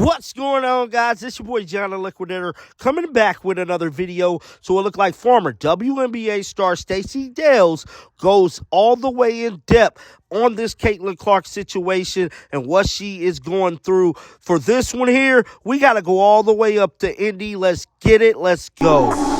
What's going on, guys? It's your boy John the Liquidator coming back with another video. So it looked like former WNBA star Stacey goes all the way in depth on this Caitlin Clark situation and what she is going through. For this one here, we got to go all the way up to Indy. Let's get it. Let's go.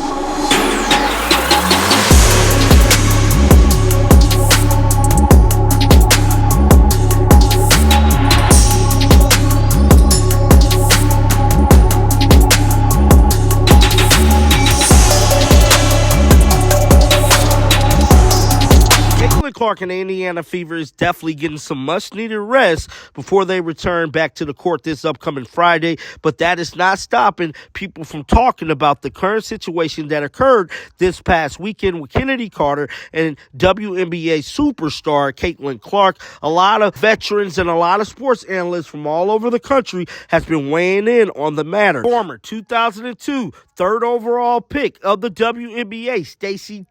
Clark and the Indiana Fever is definitely getting some much-needed rest before they return back to the court this upcoming Friday, but that is not stopping people from talking about the current situation that occurred this past weekend with Kennedy Carter and WNBA superstar Caitlin Clark. A lot of veterans and a lot of sports analysts from all over the country has been weighing in on the matter. Former 2002 third overall pick of the WNBA, Stacey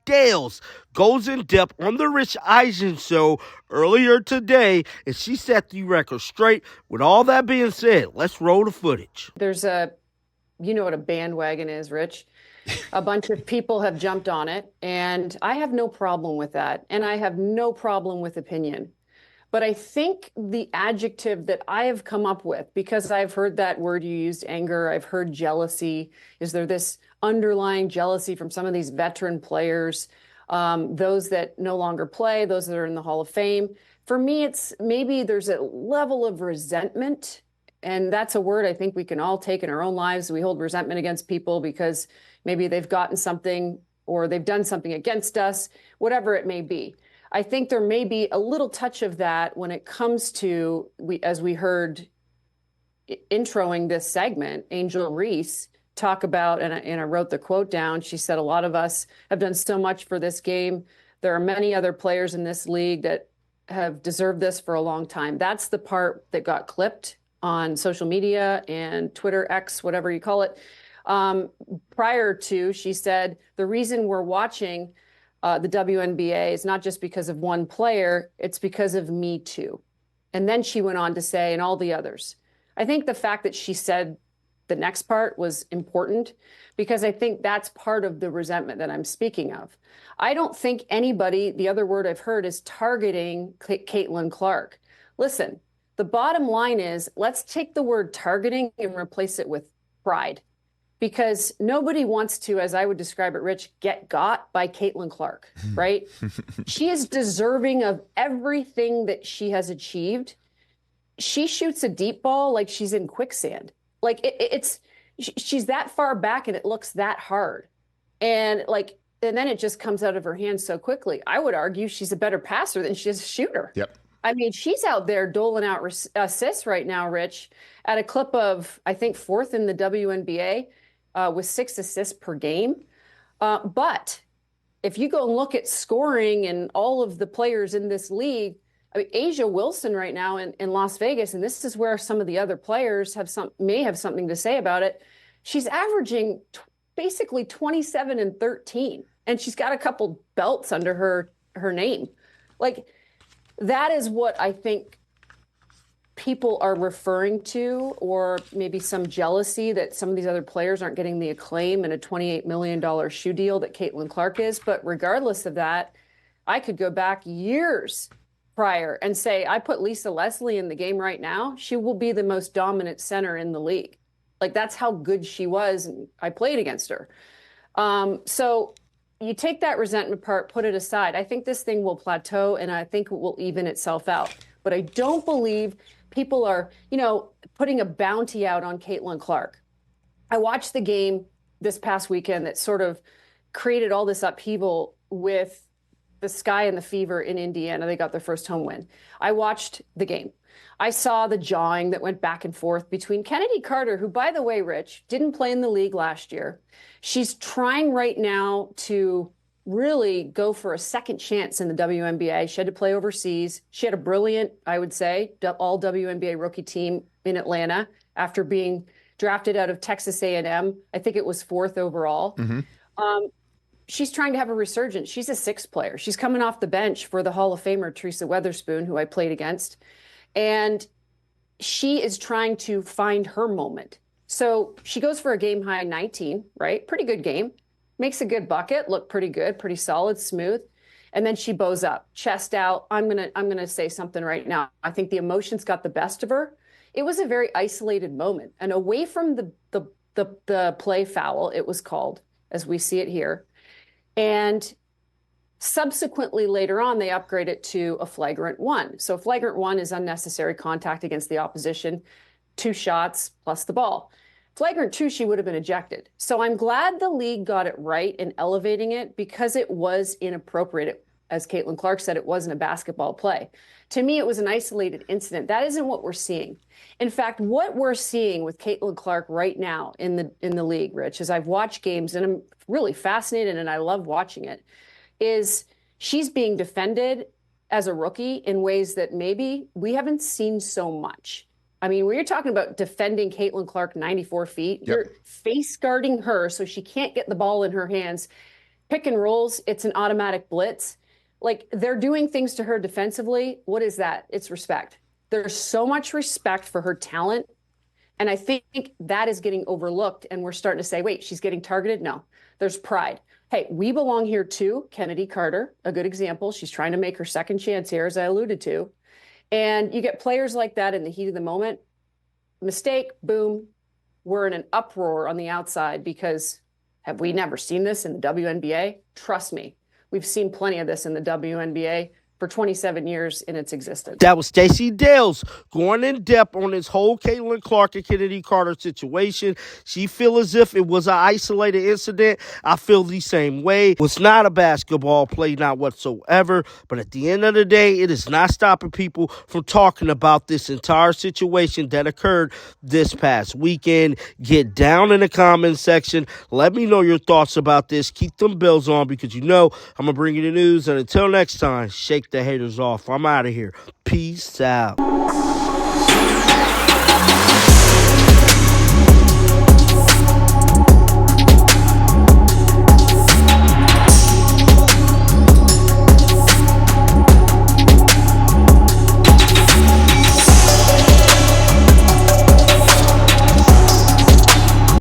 goes in depth on the Rich Eisen show earlier today, and she set the record straight. With all that being said, let's roll the footage. There's you know what a bandwagon is, Rich. A bunch of people have jumped on it, and I have no problem with that, and I have no problem with opinion. But I think the adjective that I have come up with, because I've heard that word you used, anger, I've heard jealousy. Is there this underlying jealousy from some of these veteran players? Those that no longer play, those that are in the Hall of Fame. For me, it's maybe there's a level of resentment, and that's a word I think we can all take in our own lives. We hold resentment against people because maybe they've gotten something or they've done something against us, whatever it may be. I think there may be a little touch of that when it comes to, as we heard introing this segment, Angel Reese talk about, and I wrote the quote down. She said, a lot of us have done so much for this game. There are many other players in this league that have deserved this for a long time. That's the part that got clipped on social media and Twitter, X, whatever you call it. Prior to, she said, the reason we're watching the WNBA is not just because of one player, it's because of me too. And then she went on to say, and all the others. I think the fact that she said the next part was important because I think that's part of the resentment that I'm speaking of. I don't think anybody, the other word I've heard is targeting Caitlin Clark. Listen, the bottom line is let's take the word targeting and replace it with pride. Because nobody wants to, as I would describe it, Rich, get got by Caitlin Clark, right? She is deserving of everything that she has achieved. She shoots a deep ball like she's in quicksand. Like she's that far back and it looks that hard. And then it just comes out of her hands so quickly. I would argue she's a better passer than she's a shooter. Yep. I mean, she's out there doling out assists right now, Rich, at a clip of, I think, 4th in the WNBA. With 6 assists per game. But if you go and look at scoring and all of the players in this league, I mean, Asia Wilson right now in Las Vegas, and this is where some of the other players may have something to say about it. She's averaging basically 27 and 13, and she's got a couple belts under her name. Like, that is what I think people are referring to, or maybe some jealousy that some of these other players aren't getting the acclaim and a $28 million shoe deal that Caitlin Clark is. But regardless of that, I could go back years prior and say, I put Lisa Leslie in the game right now. She will be the most dominant center in the league. Like, that's how good she was. And I played against her. So you take that resentment part, put it aside. I think this thing will plateau and I think it will even itself out. But I don't believe people are, putting a bounty out on Caitlin Clark. I watched the game this past weekend that sort of created all this upheaval with the Sky and the Fever in Indiana. They got their first home win. I watched the game. I saw the jawing that went back and forth between Kennedy Carter, who, by the way, Rich, didn't play in the league last year. She's trying right now to really go for a second chance in the WNBA. She had to play overseas. She had a brilliant, I would say, all WNBA rookie team in Atlanta after being drafted out of Texas A&M. I think it was 4th overall. Mm-hmm. She's trying to have a resurgence. She's a 6th player. She's coming off the bench for the Hall of Famer, Teresa Weatherspoon, who I played against. And she is trying to find her moment. So she goes for a game high 19, right? Pretty good game. Makes a good bucket, look pretty good, pretty solid, smooth. And then she bows up, chest out. I'm gonna say something right now. I think the emotions got the best of her. It was a very isolated moment, and away from the play foul, it was called, as we see it here. And subsequently, later on, they upgrade it to a flagrant one. So flagrant one is unnecessary contact against the opposition, 2 shots plus the ball. Flagrant 2, she would have been ejected. So I'm glad the league got it right in elevating it because it was inappropriate. As Caitlin Clark said, it wasn't a basketball play. To me, it was an isolated incident. That isn't what we're seeing. In fact, what we're seeing with Caitlin Clark right now in the league, Rich, as I've watched games, and I'm really fascinated and I love watching it, is she's being defended as a rookie in ways that maybe we haven't seen so much. I mean, when you're talking about defending Caitlin Clark 94 feet, you're face guarding her so she can't get the ball in her hands. Pick and rolls, it's an automatic blitz. Like, they're doing things to her defensively. What is that? It's respect. There's so much respect for her talent. And I think that is getting overlooked. And we're starting to say, wait, she's getting targeted? No, there's pride. Hey, we belong here too. Kennedy Carter, a good example. She's trying to make her second chance here, as I alluded to. And you get players like that in the heat of the moment. Mistake, boom, we're in an uproar on the outside because have we never seen this in the WNBA? Trust me, we've seen plenty of this in the WNBA for 27 years in its existence. That was Stacey Dales going in depth on this whole Caitlin Clark and Kennedy Carter situation. She feel as if it was an isolated incident. I feel the same way. It was not a basketball play, not whatsoever. But at the end of the day, it is not stopping people from talking about this entire situation that occurred this past weekend. Get down in the comments section. Let me know your thoughts about this. Keep them bells on because you know I'm going to bring you the news. And until next time, shake the haters off. I'm out of here. Peace out.